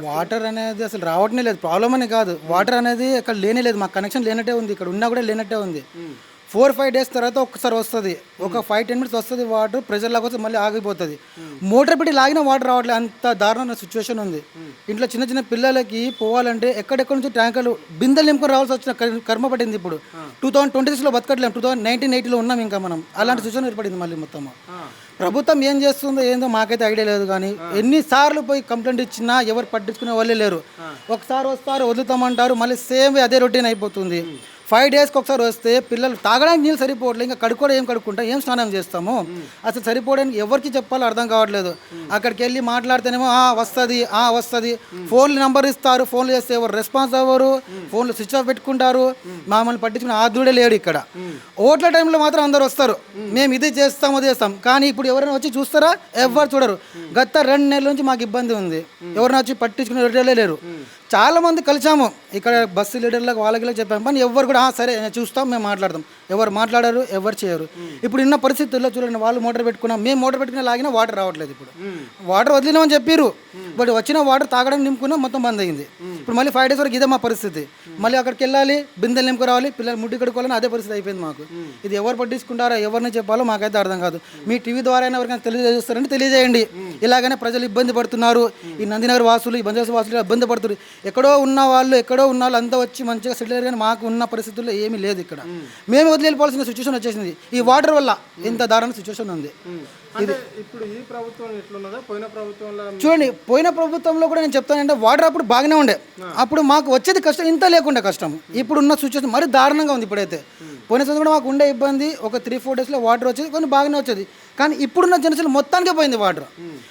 Water అనేది అసలు రావటమే లేదు. ప్రాబ్లం అని కాదు, వాటర్ అనేది అక్కడ లేనే లేదు. మాకు కనెక్షన్ లేనట్టే ఉంది, ఇక్కడ ఉన్నా కూడా లేనట్టే ఉంది. 4-5 డేస్ తర్వాత ఒక్కసారి వస్తుంది, ఒక 5-10 మినిట్స్ వస్తుంది వాటర్, ప్రెజర్ లాగా వస్తుంది, మళ్ళీ ఆగిపోతుంది. మోటార్ పెట్టి లాగిన వాటర్ రావట్లేదు, అంత దారుణమైన సిచ్యువేషన్ ఉంది. ఇంట్లో చిన్న చిన్న పిల్లలకి పోవాలంటే ఎక్కడెక్కడ నుంచి ట్యాంకర్లు బిందెలు నింపుకొని రావాల్సి వచ్చిన కర్మ పడింది. ఇప్పుడు 2026లో బతకట్లేము, 2019-80లో ఉన్నాం ఇంకా మనం. అలాంటి సిచ్యువేషన్ ఏర్పడింది మళ్ళీ మొత్తం. ప్రభుత్వం ఏం చేస్తుందో ఏందో మాకైతే ఐడియా లేదు, కానీ ఎన్నిసార్లు పోయి కంప్లైంట్ ఇచ్చినా ఎవరు పట్టించుకునే వాళ్ళే లేరు. ఒకసారి వస్తారు, వదులుతామంటారు, మళ్ళీ సేమ్ అదే రొటీన్ అయిపోతుంది. 5 డేస్కి ఒకసారి వస్తే పిల్లలు తాగడానికి నీళ్ళు సరిపోవట్లేదు, ఇంకా కడుక్కోవడం ఏం కడుక్కుంటాం, ఏం స్నానం చేస్తాము, అసలు సరిపోవడానికి ఎవరికి చెప్పాలో అర్థం కావట్లేదు. అక్కడికి వెళ్ళి మాట్లాడితేనేమో వస్తుంది, ఫోన్లు నెంబర్ ఇస్తారు, ఫోన్లు చేస్తే ఎవరు రెస్పాన్స్ అవ్వరు, ఫోన్లు స్విచ్ ఆఫ్ పెట్టుకుంటారు, మమ్మల్ని పట్టించుకునే ఆదుడే లేడు ఇక్కడ. ఓట్ల టైంలో మాత్రం అందరు వస్తారు, మేము ఇది చేస్తాం అది చేస్తాం, కానీ ఇప్పుడు ఎవరైనా వచ్చి చూస్తారా? ఎవరు చూడరు. గత 2 నెలల నుంచి మాకు ఇబ్బంది ఉంది, ఎవరైనా వచ్చి పట్టించుకునే లేరు. చాలా మంది కలిసాము ఇక్కడ, బస్సు లీడర్లకు వాళ్ళకి చెప్పాము, కానీ ఎవరు కూడా సరే చూస్తాం, మేము మాట్లాడతాం, ఎవరు మాట్లాడారు, ఎవరు చేయరు. ఇప్పుడు ఉన్న పరిస్థితుల్లో చూడండి, వాళ్ళు మోటార్ పెట్టుకున్నాం, మేము మోటార్ పెట్టుకునే లాగినా వాటర్ రావట్లేదు. ఇప్పుడు వాటర్ వదిలినామని చెప్పారు, బట్ వచ్చిన వాటర్ తాగడానికి నింపుకున్నాం, మొత్తం బంద్ అయింది. ఇప్పుడు మళ్ళీ 5 డేస్ వరకు ఇదే మా పరిస్థితి. మళ్ళీ అక్కడికి వెళ్ళాలి, బిందెలు నింపుకు రావాలి, పిల్లలు ముడ్డి కడుకోవాలని అదే పరిస్థితి అయిపోయింది మాకు. ఇది ఎవరు పట్టించుకుంటారో, ఎవరిని చెప్పాలో మాకైతే అర్థం కాదు. మీ టీవీ ద్వారా అయినా ఎవరికైనా తెలియజేస్తారంటే తెలియజేయండి. ఇలాగనే ప్రజలు ఇబ్బంది పడుతున్నారు, ఈ నందినగర్ వాసులు, ఈ బంజారా వాసులు ఇబ్బంది పడుతున్నారు. ఎక్కడో ఉన్న వాళ్ళు అంతా వచ్చి మంచిగా సెటిల్ అయ్యారు, కానీ మాకు ఉన్న పరిస్థితుల్లో ఏమీ లేదు ఇక్కడ. మేము వదిలిపోవాల్సిన సిచ్యువేషన్ వచ్చేసింది ఈ వాటర్ వల్ల. ఇంత దారుణ సిచ్యువేషన్ ఉంది. ఇప్పుడు ఈ ప్రభుత్వం ఎట్లున్నదో పోయిన ప్రభుత్వంలో చూడండి, పోయిన ప్రభుత్వంలో కూడా నేను చెప్తానంటే వాటర్ అప్పుడు బాగానే ఉండే, అప్పుడు మాకు వచ్చేది కష్టం ఇంత లేకుండా కష్టం. ఇప్పుడు ఉన్న సిచ్యువేషన్ మరి దారుణంగా ఉంది. ఇప్పుడైతే పోయిన సంవత్సరం కూడా మాకు ఉండే ఇబ్బంది, ఒక 3-4 డేస్లో వాటర్ వచ్చేది, కొన్ని బాగానే వచ్చేది. కానీ ఇప్పుడున్న జనరేషన్ మొత్తానికే పోయింది వాటర్.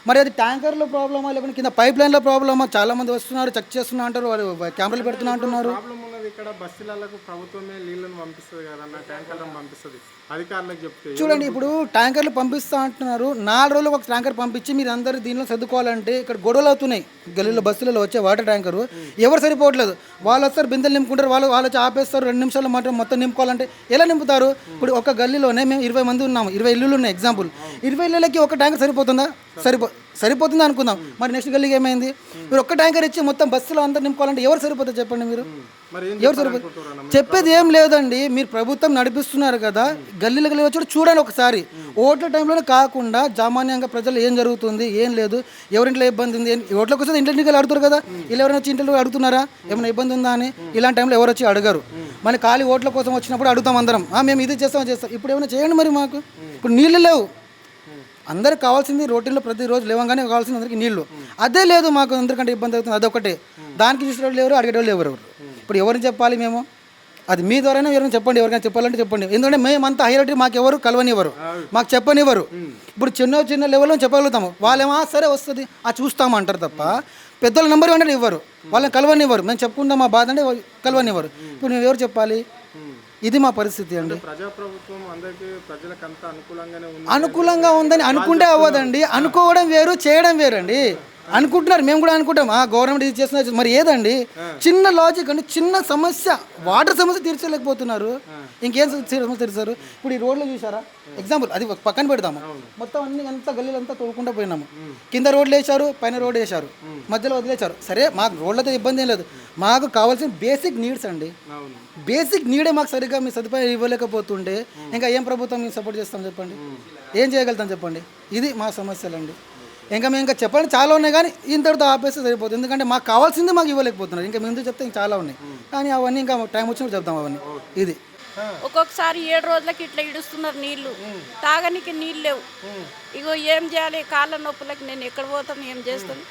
మరి అది ట్యాంకర్లో ప్రాబ్లమా, లేకపోతే కింద పైప్ లైన్లో ప్రాబ్లమా? చాలా మంది వస్తున్నారు, చెక్ చేస్తున్నా అంటారు, వాళ్ళు కెమెరాలు పెడుతున్నా అంటున్నారు. ప్రాబ్లం ఉన్నది ఇక్కడ బస్సులకు ప్రభుత్వమే నీళ్ళని పంపిస్తుంది కదన్న, ట్యాంకర్లను పంపిస్తుంది అధికారులకు చెప్తే. చూడండి, ఇప్పుడు ట్యాంకర్లు పంపిస్తా అంటున్నారు, 4 రోజులకు ఒక ట్యాంకర్ పంపించి మీరు అందరూ దీనిలో సర్దుకోవాలంటే ఇక్కడ గొడవలు అవుతున్నాయి. గల్లీలో బస్సులలో వచ్చే వాటర్ ట్యాంకరు ఎవరు సరిపోవట్లేదు. వాళ్ళు వస్తారు, బిందెలు నింపుకుంటారు, వాళ్ళు వచ్చి ఆపేస్తారు, 2 నిమిషాలు మొత్తం నింపుకోవాలంటే ఎలా నింపుతారు? ఇప్పుడు ఒక గల్లీలోనే మేము 20 మంది ఉన్నాము, 20 ఇల్లులు ఉన్నాయి. ఎగ్జాంపుల్, 20 ఇళ్ళకి ఒక ట్యాంకర్ సరిపోతుందా? సరిపోతుందా అనుకుందాం. మరి నెక్స్ట్ గల్లీకి ఏమైంది? మీరు ఒక్క ట్యాంకర్ ఇచ్చి మొత్తం బస్సులో అంతా నింపుకోవాలంటే ఎవరు సరిపోతుంది చెప్పండి? మీరు ఎవరు సరిపోతుంది? చెప్పేది ఏం లేదండి. మీరు ప్రభుత్వం నడిపిస్తున్నారు కదా, గల్లీలకు వచ్చి చూడండి ఒకసారి. ఓట్ల టైంలోనే కాకుండా సామాన్యంగా ప్రజలు ఏం జరుగుతుంది, ఏం లేదు, ఎవరింట్లో ఇబ్బంది ఉంది, ఓట్లకు వస్తే ఇంటికి అడుగుతారు కదా, ఇలా ఎవరైనా వచ్చి ఇంట్లో అడుగుతున్నారా ఏమైనా ఇబ్బంది ఉందా అని? ఇలాంటి టైంలో ఎవరు వచ్చి అడగరు. మళ్ళీ ఖాళీ ఓట్ల కోసం వచ్చినప్పుడు అడుగుతాం అందరం, మేము ఇది చేస్తాం. ఇప్పుడు ఏమైనా చేయండి మరి. మాకు ఇప్పుడు నీళ్ళు లేవు, అందరికి కావాల్సింది రొటీన్లో ప్రతిరోజు లేవగానే కావాల్సింది అందరికీ నీళ్లు, అదే లేదు మాకు. అందరికంటే ఇబ్బంది అవుతుంది, అదొకటే. దానికి చూసేవాళ్ళు ఎవరు, అడిగేవాళ్ళు ఎవరు? ఇప్పుడు ఎవరిని చెప్పాలి మేము? అది మీ ద్వారానే ఎవరైనా చెప్పండి, ఎవరికైనా చెప్పాలంటే చెప్పండి. ఎందుకంటే మేమంతా హైలైట్, మాకు ఎవరు కలవనివ్వరు, మాకు చెప్పనివ్వరు. ఇప్పుడు చిన్న లెవెల్లో చెప్పగలుగుతాము, వాళ్ళేమో సరే వస్తుంది చూస్తాము అంటారు తప్ప పెద్దల నెంబర్ అంటే ఇవ్వరు, వాళ్ళని కలవనివ్వరు. మేము చెప్పుకుంటాం మా బాధ అంటే కలవనివ్వరు. ఇప్పుడు మేము ఎవరు చెప్పాలి? ఇది మా పరిస్థితి అండి. ప్రజాప్రభుత్వం అందరికీ ప్రజలకు అంతా అనుకూలంగా ఉందని అనుకుంటే అవ్వదండి. అనుకోవడం వేరు, చేయడం వేరండి. అనుకుంటున్నారు, మేము కూడా అనుకుంటాం గవర్నమెంట్ ఇది చేస్తున్నారు, మరి ఏదండి? చిన్న లాజిక్ అండి, చిన్న సమస్య, వాటర్ సమస్య తీర్చలేకపోతున్నారు, ఇంకేం సమస్య తీర్చారు? ఇప్పుడు ఈ రోడ్లు చూసారా? ఎగ్జాంపుల్ అది పక్కన పెడతాము, మొత్తం అంతా గల్లీలంతా తోడుకుంటూ పోయినాము. కింద రోడ్లు వేశారు, పైన రోడ్డు వేశారు, మధ్యలో వదిలేశారు. సరే, మాకు రోడ్లతో ఇబ్బంది ఏం లేదు, మాకు కావాల్సిన బేసిక్ నీడ్స్ అండి. బేసిక్ నీడే మాకు సరిగ్గా మీ సదుపాయం ఇవ్వలేకపోతుంటే ఇంకా ఏం ప్రభుత్వం మేము సపోర్ట్ చేస్తాం చెప్పండి? ఏం చేయగలుగుతాం చెప్పండి? ఇది మా సమస్యలండి. మేము ఇంకా చెప్పండి చాలా ఉన్నాయి, కానీ ఇంతటితో ఆపేస్తే సరిపోతుంది. ఎందుకంటే మాకు కావాల్సింది మాకు ఇవ్వలేకపోతున్నారు. ఇంకా ముందు చెప్తే ఇంకా చాలా ఉన్నాయి, కానీ అవన్నీ ఇంకా టైం వచ్చినప్పుడు చెప్తాం అవన్నీ. ఇది ఒక్కొక్కసారి 7 రోజులకి ఇట్లా ఇడుస్తున్నారు నీళ్లు, తాగనికి నీళ్ళు లేవు. ఇగో ఏం చేయాలి? కాళ్ళ నొప్పులకి నేను ఎక్కడ పోతాను, ఏం చేస్తాను?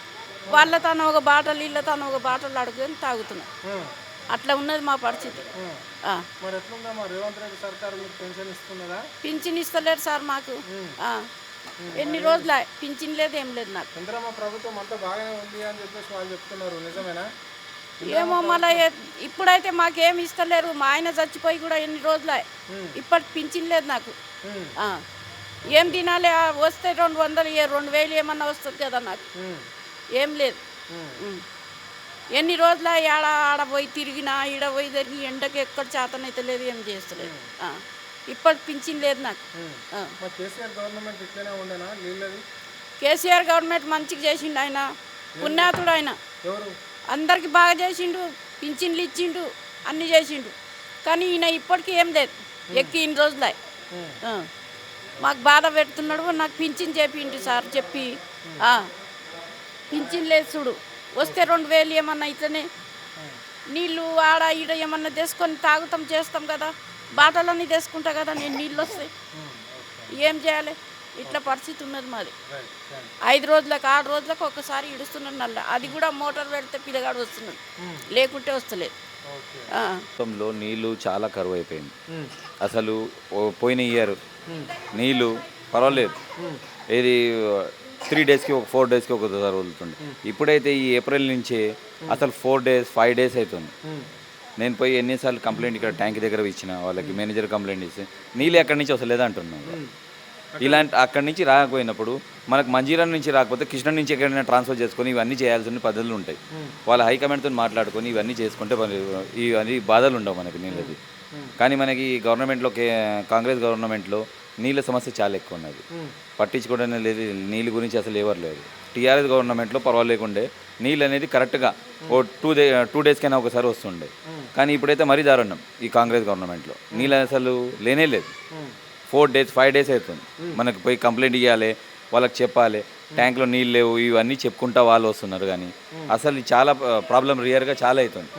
వాళ్ళ తను ఒక బాటలు, ఇళ్ళ తను ఒక బాటలు అడుగుని తాగుతున్నాను. అట్లా ఉన్నది మా పరిస్థితి. పింఛన్ ఇస్తలేరు సార్ మాకు. ఎన్ని రోజుల పింఛన్ లేదు, ఏం లేదు నాకు. ఏమో మళ్ళీ ఇప్పుడైతే మాకేమి ఇస్తలేరు. మా ఆయన చచ్చిపోయి కూడా ఎన్ని రోజులే, ఇప్పటి పింఛన్ లేదు నాకు. ఏం తినాలి? వస్తే 200, 2000 ఏమన్నా వస్తుంది కదా నాకు. ఏం లేదు. ఎన్ని రోజుల ఆడ పోయి తిరిగినా, ఈడ పోయి తిరిగి ఎండకి ఎక్కడ చేతనైతే లేదు, ఏం చేస్తలేదు. ఇప్పటి పింఛన్ లేదు నాకు. కేసీఆర్ గవర్నమెంట్ మంచిగా చేసిండు, ఆయన పుణ్యాతుడు ఆయన. ఎవరు? అందరికి బాగా చేసిండు, పింఛన్లు ఇచ్చిండు, అన్నీ చేసిండు. కానీ ఈయన ఇప్పటికీ ఏం లేదు, ఎక్కి ఇన్ని రోజులే. ఆ. మాకు బాధ పెడుతున్నాడు. నాకు పింఛన్ చేపిండు సార్ చెప్పి. పింఛన్ లేదు చూడు, వస్తే 2000 ఏమన్నా అయితేనే నీళ్ళు ఆడ ఈడ ఏమన్నా తీసుకొని తాగుతాం చేస్తాం కదా, బాటలన్నీ తీసుకుంటా కదా నేను, నీళ్ళు వస్తాయి. ఏం చేయాలి? ఇట్లా పరిస్థితి ఉన్నది మాది. 5 రోజులకు 6 రోజులకు ఒక్కసారి ఇడుస్తున్నాడు నల్ల. అది కూడా మోటార్ పెడితే పిల్లగాడు వస్తున్నాడు, లేకుంటే వస్తలేదు. మొత్తంలో నీళ్లు చాలా కరువు అయిపోయింది. అసలు పోయిన ఇయర్ నీళ్లు పర్వాలేదు, ఇది 3 డేస్కి 4 డేస్కి ఒకసారి వదులుతుండే. ఇప్పుడైతే ఈ ఏప్రిల్ నుంచే అసలు 4 డేస్ 5 డేస్ అవుతుంది. నేను పోయి ఎన్నిసార్లు కంప్లైంట్ ఇక్కడ ట్యాంక్ దగ్గర ఇచ్చిన వాళ్ళకి, మేనేజర్ కంప్లైంట్ ఇస్తే నీళ్ళు ఎక్కడి నుంచి వస్తలేదు అంటున్నాను. ఇలాంటి అక్కడి నుంచి రాకపోయినప్పుడు మనకు మంజీరా నుంచి రాకపోతే కృష్ణ నుంచి ఎక్కడైనా ట్రాన్స్ఫర్ చేసుకొని ఇవన్నీ చేయాల్సిన పద్ధతులు ఉంటాయి. వాళ్ళ హైకమాండ్తో మాట్లాడుకొని ఇవన్నీ చేసుకుంటే ఇవన్నీ బాధలు ఉండవు మనకి నీళ్ళది. కానీ మనకి గవర్నమెంట్లో కాంగ్రెస్ గవర్నమెంట్లో నీళ్ళ సమస్య చాలా ఎక్కువ ఉన్నది, పట్టించుకోవడం లేదు. నీళ్ళ గురించి అసలు ఎవరు లేదు. టీఆర్ఎస్ గవర్నమెంట్లో పర్వాలేకుండే, నీళ్ళు అనేది కరెక్ట్గా ఓ 2 డేస్కైనా ఒకసారి వస్తుండే. కానీ ఇప్పుడైతే మరీ దారుణం ఈ కాంగ్రెస్ గవర్నమెంట్లో. నీళ్ళు అసలు లేనే లేదు. 4 డేస్ 5 డేస్ అవుతుంది. మనకు పోయి కంప్లైంట్ ఇవ్వాలి, వాళ్ళకి చెప్పాలి ట్యాంక్లో నీళ్ళు లేవు ఇవన్నీ చెప్పుకుంటా వాళ్ళు వస్తున్నారు. కానీ అసలు చాలా ప్రాబ్లం రియర్గా చాలా అవుతుంది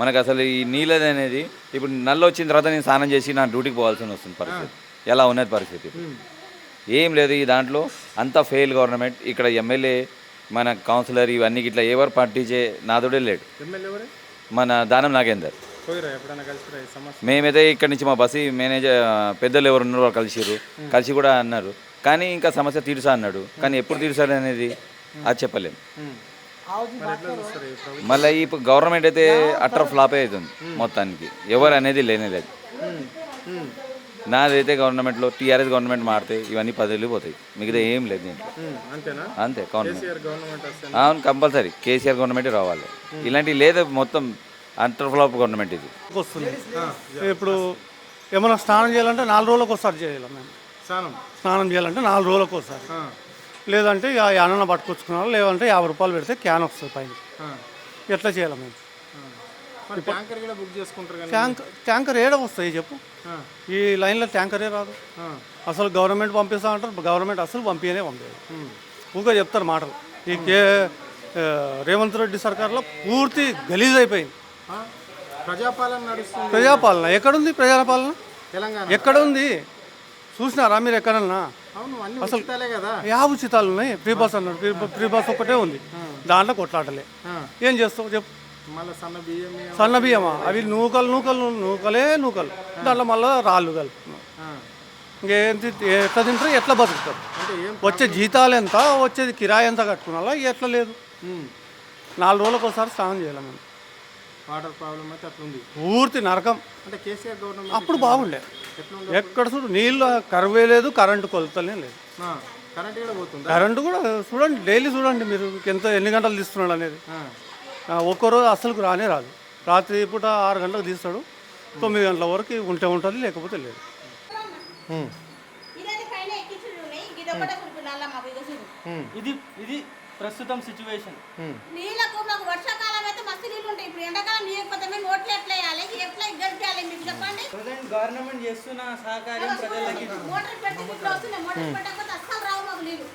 మనకు. అసలు ఈ నీళ్ళు అనేది ఇప్పుడు నల్ల వచ్చిన తర్వాత నేను స్నానం చేసి నా డ్యూటీకి పోవాల్సి వస్తుంది పరిస్థితి. ఎలా ఉన్నది పరిస్థితి? ఏం లేదు ఈ దాంట్లో, అంతా ఫెయిల్ గవర్నమెంట్. ఇక్కడ ఎమ్మెల్యే మన కౌన్సిలర్ ఇవన్నీ ఇట్లా ఎవరు పట్టించే నాదుడే లేడు. మన దానం నాగేందర్. మేమైతే ఇక్కడి నుంచి మా బస్సు మేనేజర్ పెద్దలు ఎవరు ఉన్నారో వాళ్ళు కలిసి కూడా అన్నారు. కానీ ఇంకా సమస్య తీరుసా అన్నాడు. కానీ ఎప్పుడు తీరుసాడు అనేది అది చెప్పలేము. మళ్ళీ ఈ గవర్నమెంట్ అయితే అట్టర్ ఫ్లాప్ అవుతుంది మొత్తానికి, ఎవరు అనేది లేనేలేదు. నాదైతే గవర్నమెంట్లో టీఆర్ఎస్ గవర్నమెంట్ మారితే ఇవన్నీ పదవులు పోతాయి, మిగతా ఏం లేదు దీంట్లో. అంతే గవర్నమెంట్ అవును కంపల్సరీ కేసీఆర్ గవర్నమెంట్ రావాలి. ఇలాంటివి లేదు, మొత్తం అంటర్ ఫ్లాప్ గవర్నమెంట్ ఇది వస్తుంది. ఇప్పుడు ఏమైనా స్నానం చేయాలంటే 4 రోజులకు ఒకసారి చేయాలి. మేము స్నానం చేయాలంటే 4 రోజులకు ఒకసారి, లేదంటే ఇక యానన్న పట్టుకొచ్చుకున్నాం, లేదంటే 50 రూపాయలు పెడితే క్యాన్ వస్తుంది పైన. ఎట్లా చేయాలి మేము? ట్యాంకర్ ఏడ వస్తాయి చెప్పు? ఈ లైన్లో ట్యాంకరే రాదు. అసలు గవర్నమెంట్ పంపిస్తా అంటారు, గవర్నమెంట్ అసలు పంపించదు. ఊగా చెప్తారు మాటలు. ఈ రేవంత్ రెడ్డి సర్కార్లో పూర్తి గలీజ్ అయిపోయింది. ప్రజాపాలన ఎక్కడుంది? ప్రజాపాలన ఎక్కడ ఉంది? చూసినారా మీరు ఎక్కడన్నా? అసలు ఉచితాలు ఉన్నాయి. ఫ్రీ బస్ అన్నాడు, ఫ్రీ బస్ ఒక్కటే ఉంది, దాంట్లో కొట్లాటలే. ఏం చేస్తావు చెప్పు? సన్న బియ్యమా? అవి నూకలే నూకలు, దాంట్లో మళ్ళీ రాళ్ళు కలుపుతున్నాం. ఇంకేంటి? ఎట్లా తింటారు, ఎట్లా బతుకుతారు? వచ్చే జీతాలు ఎంత, వచ్చేది కిరాయి ఎంత కట్టుకున్నా ఎట్లా లేదు. 4 రోజులకు ఒకసారి స్నానం చేయాలి మేము. వాటర్ ప్రాబ్లం అయితే అట్లుంది, పూర్తి నరకం. అంటే కేసీఆర్ గవర్నమెంట్ అప్పుడు బాగుండే, ఎక్కడ చూడు నీళ్ళు కరువే లేదు, కరెంటు కొలతలే లేదు. కరెంటు కూడా చూడండి, డైలీ చూడండి మీరు ఎన్ని గంటలు తీస్తున్నాడు అనేది. ఒక్కరోజు అసలుకు రానే రాదు. రాత్రి పూట 6 గంటలకు తీస్తాడు, 9 గంటల వరకు ఉంటే ఉంటుంది, లేకపోతే లేదు. ఇది ప్రస్తుతం సిచ్యువేషన్. నీళ్ళకు మాకు వర్షాకాలం అయితే మస్తు నీళ్ళు ఉంటాయి. ఇప్పుడు ఎండాకాలం నీయకపోతే మేము ఓట్లు ఎట్లా వేయాలి, ఎట్లా గడిపేయాలి మీకు చెప్పండి. గవర్నమెంట్ చేస్తున్న సహకారం ప్రజలకి మోటార్ పెట్టి వస్తున్నాయి, మోటార్ పెట్టకపోతే అస్సలు రావు మాకు నీళ్ళు.